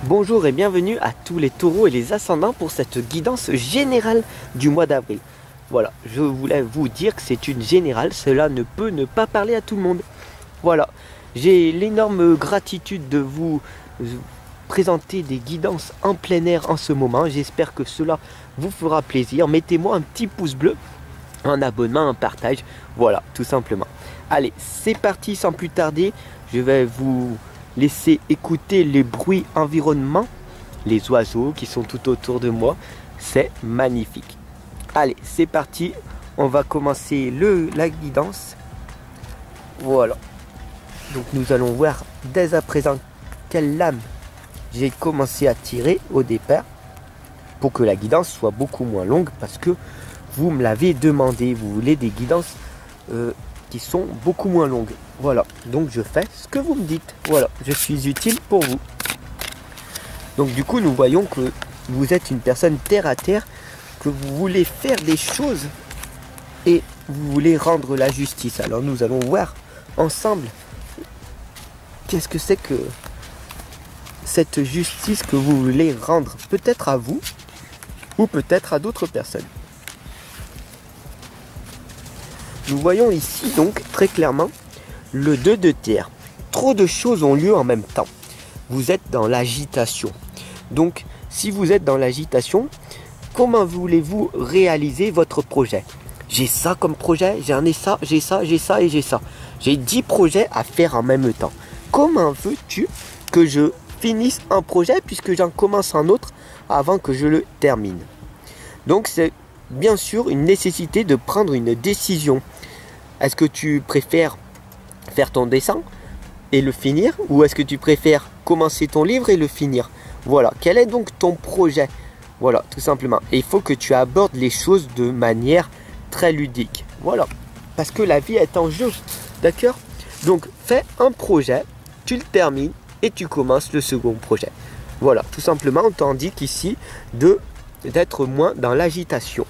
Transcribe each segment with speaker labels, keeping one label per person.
Speaker 1: Bonjour et bienvenue à tous les taureaux et les ascendants pour cette guidance générale du mois d'avril. Voilà, je voulais vous dire que c'est une générale, cela ne peut ne pas parler à tout le monde. Voilà, j'ai l'énorme gratitude de vous présenter des guidances en plein air en ce moment. J'espère que cela vous fera plaisir. Mettez-moi un petit pouce bleu, un abonnement, un partage. Voilà, tout simplement. Allez, c'est parti sans plus tarder. Je vais vous laisser écouter les bruits environnement, les oiseaux qui sont tout autour de moi. C'est magnifique. Allez, c'est parti. On va commencer la guidance. Voilà. Donc nous allons voir dès à présent quelle lame j'ai commencé à tirer au départ pour que la guidance soit beaucoup moins longue parce que vous me l'avez demandé. Vous voulez des guidances qui sont beaucoup moins longues. Voilà, donc je fais ce que vous me dites. Voilà, je suis utile pour vous. Donc du coup, nous voyons que vous êtes une personne terre à terre, que vous voulez faire des choses et vous voulez rendre la justice. Alors nous allons voir ensemble qu'est-ce que c'est que cette justice que vous voulez rendre, peut-être à vous ou peut-être à d'autres personnes. Nous voyons ici donc très clairement le 2 de terre. Trop de choses ont lieu en même temps. Vous êtes dans l'agitation. Donc, si vous êtes dans l'agitation, comment voulez-vous réaliser votre projet? J'ai ça comme projet, j'en ai ça, j'ai ça, j'ai ça et j'ai ça. J'ai 10 projets à faire en même temps. Comment veux-tu que je finisse un projet puisque j'en commence un autre avant que je le termine? Donc, c'est bien sûr une nécessité de prendre une décision. Est-ce que tu préfères faire ton dessin et le finir, ou est-ce que tu préfères commencer ton livre et le finir? Voilà, quel est donc ton projet? Voilà, tout simplement. Et il faut que tu abordes les choses de manière très ludique. Voilà, parce que la vie est en jeu, d'accord? Donc, fais un projet, tu le termines et tu commences le second projet. Voilà, tout simplement, on t'indique ici d'être moins dans l'agitation.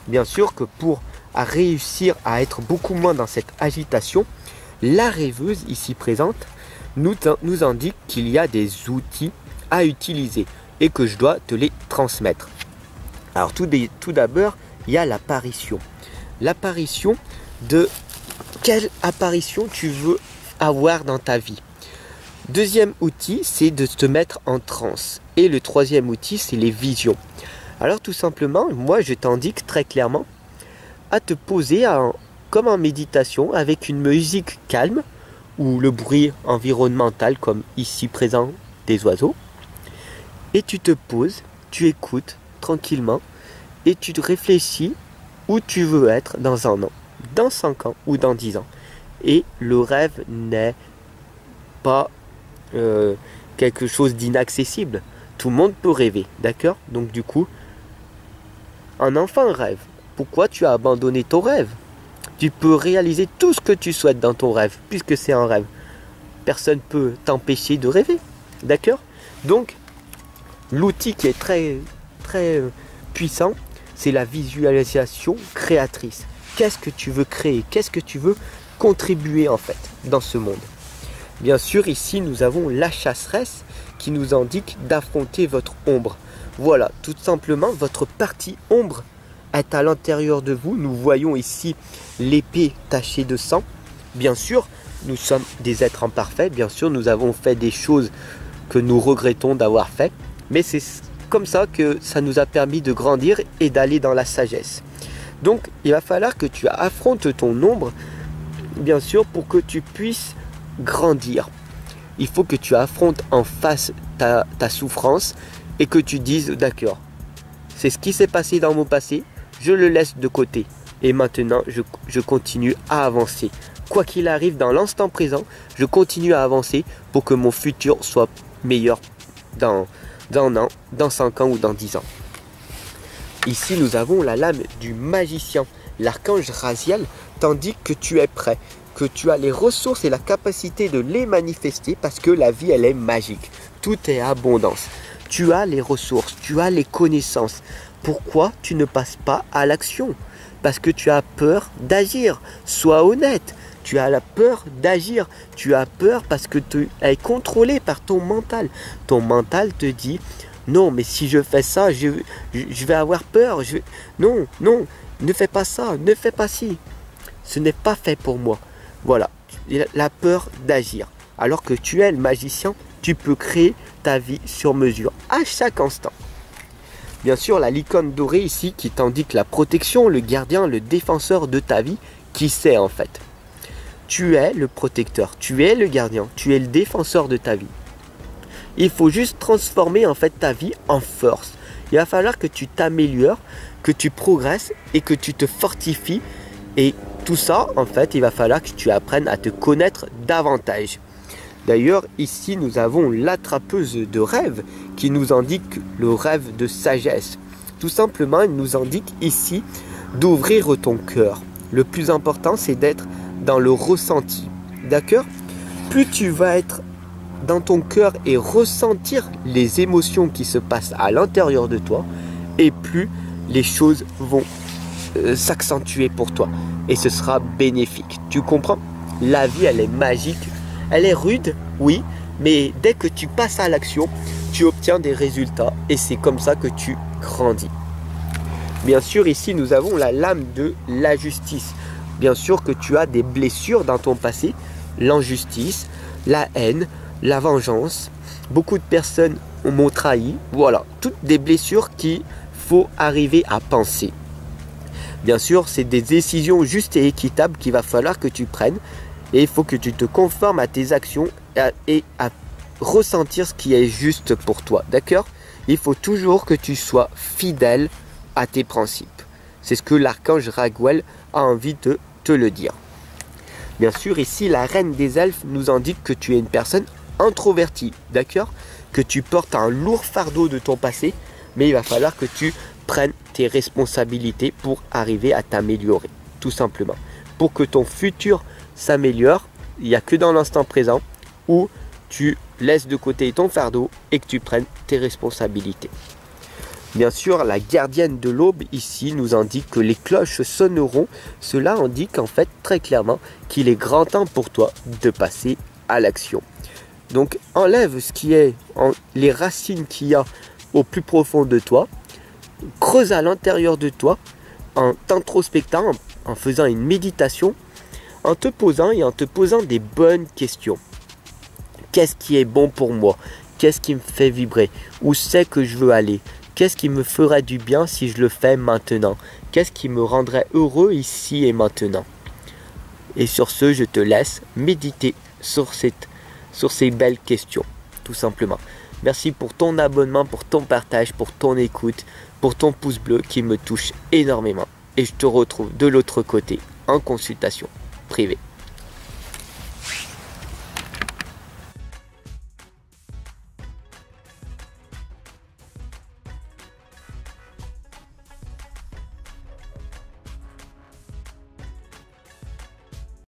Speaker 1: Bien sûr que pour réussir à être beaucoup moins dans cette agitation, la rêveuse ici présente nous indique qu'il y a des outils à utiliser et que je dois te les transmettre. Alors tout d'abord, il y a l'apparition. L'apparition de quelle apparition tu veux avoir dans ta vie. Deuxième outil, c'est de te mettre en transe. Et le troisième outil, c'est les visions. Alors tout simplement, moi je t'indique très clairement à te poser comme en méditation avec une musique calme ou le bruit environnemental comme ici présent des oiseaux. Et tu te poses, tu écoutes tranquillement et tu te réfléchis où tu veux être dans un an, dans 5 ans ou dans 10 ans. Et le rêve n'est pas quelque chose d'inaccessible. Tout le monde peut rêver, d'accord? Donc du coup, un enfant rêve. Pourquoi tu as abandonné ton rêve? Tu peux réaliser tout ce que tu souhaites dans ton rêve, puisque c'est un rêve. Personne ne peut t'empêcher de rêver. D'accord? Donc, l'outil qui est très, très puissant, c'est la visualisation créatrice. Qu'est-ce que tu veux créer? Qu'est-ce que tu veux contribuer en fait dans ce monde? Bien sûr, ici, nous avons la chasseresse qui nous indique d'affronter votre ombre. Voilà, tout simplement, votre partie ombre est à l'intérieur de vous. Nous voyons ici l'épée tachée de sang. Bien sûr, nous sommes des êtres imparfaits. Bien sûr, nous avons fait des choses que nous regrettons d'avoir fait. Mais c'est comme ça que ça nous a permis de grandir et d'aller dans la sagesse. Donc, il va falloir que tu affrontes ton ombre, bien sûr, pour que tu puisses grandir. Il faut que tu affrontes en face ta souffrance et que tu dises, d'accord, c'est ce qui s'est passé dans mon passé, je le laisse de côté. Et maintenant, je continue à avancer. Quoi qu'il arrive dans l'instant présent, je continue à avancer pour que mon futur soit meilleur dans un an, dans 5 ans ou dans 10 ans. Ici, nous avons la lame du magicien. L'archange Raziel t'indique que tu es prêt, que tu as les ressources et la capacité de les manifester parce que la vie, elle est magique. Tout est abondance. Tu as les ressources, tu as les connaissances. Pourquoi tu ne passes pas à l'action? Parce que tu as peur d'agir. Sois honnête. Tu as la peur d'agir. Tu as peur parce que tu es contrôlé par ton mental. Ton mental te dit, non, mais si je fais ça, je vais avoir peur. Non, non, ne fais pas ça, ne fais pas ci. Ce n'est pas fait pour moi. Voilà, la peur d'agir. Alors que tu es le magicien, tu peux créer ta vie sur mesure, à chaque instant. Bien sûr, la licorne dorée ici qui t'indique la protection, le gardien, le défenseur de ta vie. Qui sait en fait? Tu es le protecteur, tu es le gardien, tu es le défenseur de ta vie. Il faut juste transformer en fait ta vie en force. Il va falloir que tu t'améliores, que tu progresses et que tu te fortifies. Et tout ça, en fait, il va falloir que tu apprennes à te connaître davantage. D'ailleurs, ici, nous avons l'attrapeuse de rêve qui nous indique le rêve de sagesse. Tout simplement, il nous indique ici d'ouvrir ton cœur. Le plus important, c'est d'être dans le ressenti. D'accord? Plus tu vas être dans ton cœur et ressentir les émotions qui se passent à l'intérieur de toi, et plus les choses vont s'accentuer pour toi. Et ce sera bénéfique. Tu comprends? La vie, elle est magique. Elle est rude, oui, mais dès que tu passes à l'action, tu obtiens des résultats. Et c'est comme ça que tu grandis. Bien sûr, ici, nous avons la lame de la justice. Bien sûr que tu as des blessures dans ton passé, l'injustice, la haine, la vengeance. Beaucoup de personnes m'ont trahi. Voilà, toutes des blessures qu'il faut arriver à penser. Bien sûr, c'est des décisions justes et équitables qu'il va falloir que tu prennes. Et il faut que tu te conformes à tes actions et à ressentir ce qui est juste pour toi. D'accord? Il faut toujours que tu sois fidèle à tes principes. C'est ce que l'archange Raguel a envie de te le dire. Bien sûr, ici, la reine des elfes nous indique que tu es une personne introvertie, d'accord? Que tu portes un lourd fardeau de ton passé, mais il va falloir que tu prennes tes responsabilités pour arriver à t'améliorer, tout simplement. Pour que ton futur s'améliore, il n'y a que dans l'instant présent où tu laisses de côté ton fardeau et que tu prennes tes responsabilités. Bien sûr, la gardienne de l'aube ici nous indique que les cloches sonneront. Cela indique en fait très clairement qu'il est grand temps pour toi de passer à l'action. Donc enlève ce qui est les racines qu'il y a au plus profond de toi, creuse à l'intérieur de toi en t'introspectant, en faisant une méditation, en te posant des bonnes questions. Qu'est-ce qui est bon pour moi? Qu'est-ce qui me fait vibrer? Où c'est que je veux aller? Qu'est-ce qui me ferait du bien si je le fais maintenant? Qu'est-ce qui me rendrait heureux ici et maintenant? Et sur ce, je te laisse méditer sur ces belles questions, tout simplement. Merci pour ton abonnement, pour ton partage, pour ton écoute, pour ton pouce bleu qui me touche énormément. Et je te retrouve de l'autre côté en consultation privée.